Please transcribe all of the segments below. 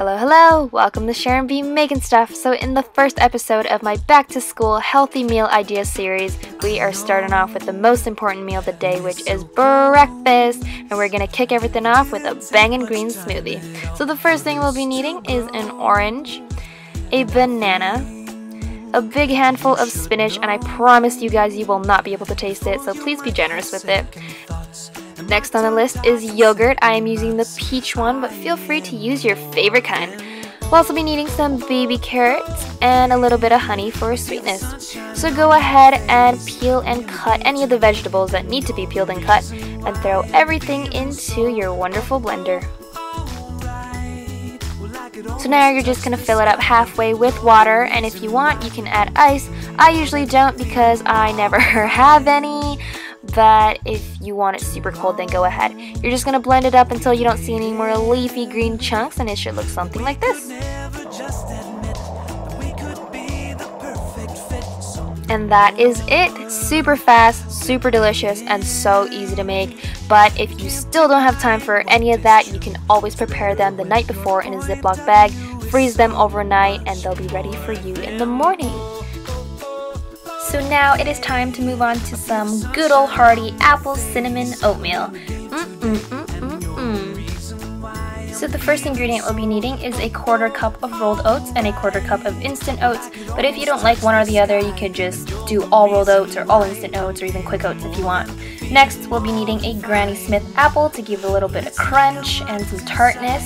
Hello, welcome to Sharon Making Stuff. So in the first episode of my back to school healthy meal ideas series, we are starting off with the most important meal of the day, which is breakfast, and we're gonna kick everything off with a bangin' green smoothie. So the first thing we'll be needing is an orange, a banana, a big handful of spinach, and I promise you guys you will not be able to taste it, so please be generous with it. Next on the list is yogurt. I am using the peach one, but feel free to use your favorite kind. We'll also be needing some baby carrots and a little bit of honey for sweetness. So go ahead and peel and cut any of the vegetables that need to be peeled and cut, and throw everything into your wonderful blender. So now you're just going to fill it up halfway with water, and if you want you can add ice. I usually don't because I never have any. But if you want it super cold, then go ahead. You're just going to blend it up until you don't see any more leafy green chunks, and it should look something like this. And that is it. Super fast, super delicious, and so easy to make. But if you still don't have time for any of that, you can always prepare them the night before in a Ziploc bag, freeze them overnight, and they'll be ready for you in the morning. So now it is time to move on to some good old hearty apple cinnamon oatmeal. So the first ingredient we'll be needing is a 1/4 cup of rolled oats and a 1/4 cup of instant oats. But if you don't like one or the other, you could just do all rolled oats or all instant oats or even quick oats if you want. Next, we'll be needing a Granny Smith apple to give a little bit of crunch and some tartness.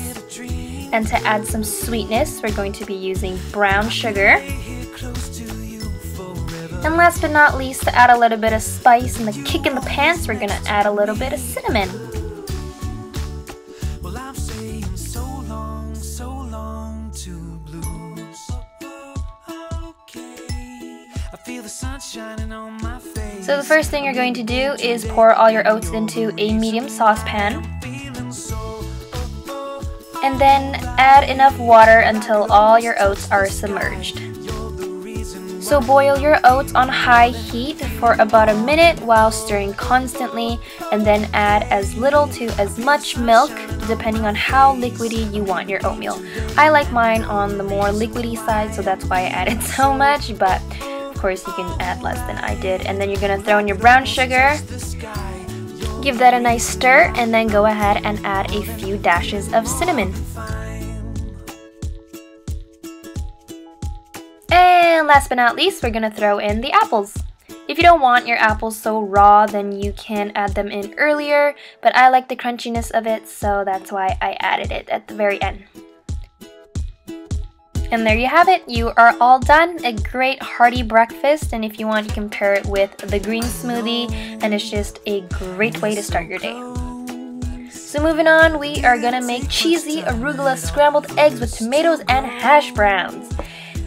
And to add some sweetness, we're going to be using brown sugar. And last but not least, to add a little bit of spice and the kick in the pants, we're gonna add a little bit of cinnamon. So the first thing you're going to do is pour all your oats into a medium saucepan. And then add enough water until all your oats are submerged. So boil your oats on high heat for about a minute while stirring constantly, and then add as little to as much milk depending on how liquidy you want your oatmeal. I like mine on the more liquidy side, so that's why I added so much, but of course you can add less than I did. And then you're going to throw in your brown sugar, give that a nice stir, and then go ahead and add a few dashes of cinnamon. And last but not least, we're going to throw in the apples. If you don't want your apples so raw, then you can add them in earlier, but I like the crunchiness of it, so that's why I added it at the very end. And there you have it. You are all done. A great hearty breakfast, and if you want, you can pair it with the green smoothie, and it's just a great way to start your day. So moving on, we are going to make cheesy arugula scrambled eggs with tomatoes and hash browns.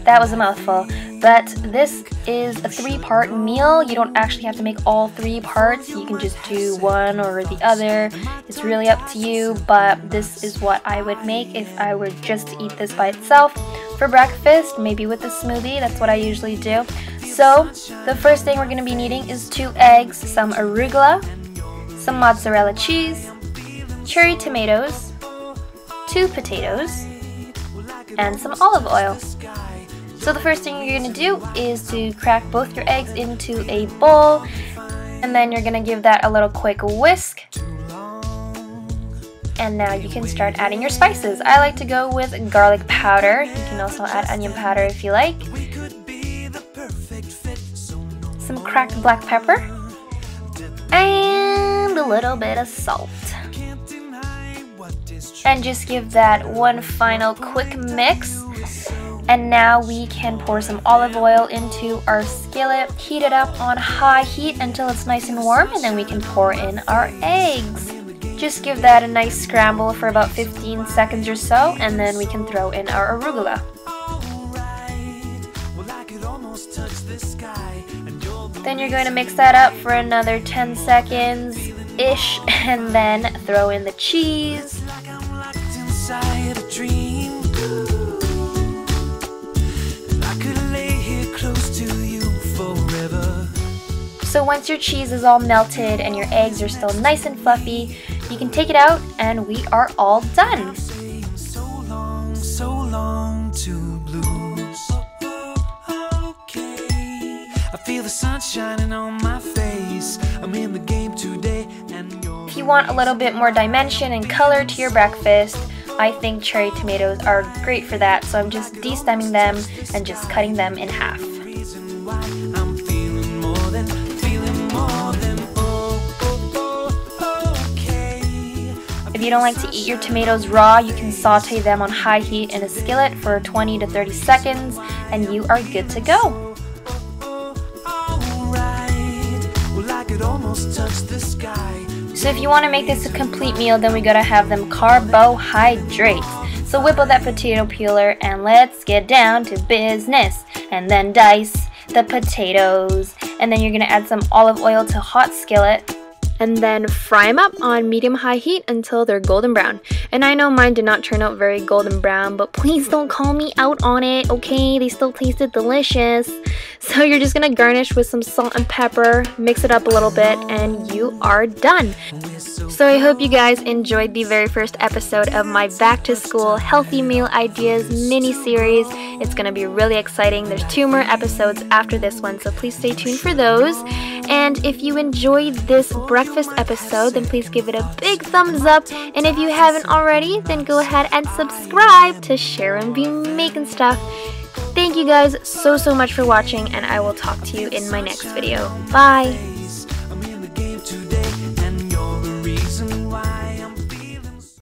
That was a mouthful, but this is a 3-part meal. You don't actually have to make all 3 parts. You can just do one or the other. It's really up to you, but this is what I would make if I were just to eat this by itself for breakfast, maybe with a smoothie. That's what I usually do. So the first thing we're going to be needing is 2 eggs, some arugula, some mozzarella cheese, cherry tomatoes, 2 potatoes, and some olive oil. So the first thing you're going to do is to crack both your eggs into a bowl, and then you're going to give that a little quick whisk. And now you can start adding your spices. I like to go with garlic powder. You can also add onion powder if you like. Some cracked black pepper. And a little bit of salt. And just give that one final quick mix. And now we can pour some olive oil into our skillet, heat it up on high heat until it's nice and warm, and then we can pour in our eggs. Just give that a nice scramble for about 15 seconds or so, and then we can throw in our arugula. Then you're going to mix that up for another 10 seconds-ish, and then throw in the cheese. So once your cheese is all melted and your eggs are still nice and fluffy, you can take it out and we are all done. So belong to blues. Okay, I feel the sun shining on my face. I'm in the game today, and you're... If you want a little bit more dimension and color to your breakfast, I think cherry tomatoes are great for that, so I'm just de-stemming them and just cutting them in half. I'm feeling more than okay. If you don't like to eat your tomatoes raw, you can saute them on high heat in a skillet for 20 to 30 seconds and you are good to go. So if you want to make this a complete meal, then we gotta have them carbohydrates. So whip out that potato peeler and let's get down to business. And then dice the potatoes. And then you're gonna add some olive oil to a hot skillet. And then fry them up on medium-high heat until they're golden brown. And I know mine did not turn out very golden brown, but please don't call me out on it, okay? They still tasted delicious. So you're just gonna garnish with some salt and pepper, mix it up a little bit, and you are done. So I hope you guys enjoyed the very first episode of my back to school healthy meal ideas mini series. It's gonna be really exciting. There's 2 more episodes after this one, so please stay tuned for those. And if you enjoyed this breakfast episode, then please give it a big thumbs up. And if you haven't already, then go ahead and subscribe to SharonBeMakinStuff. Thank you guys so much for watching, and I will talk to you in my next video. Bye!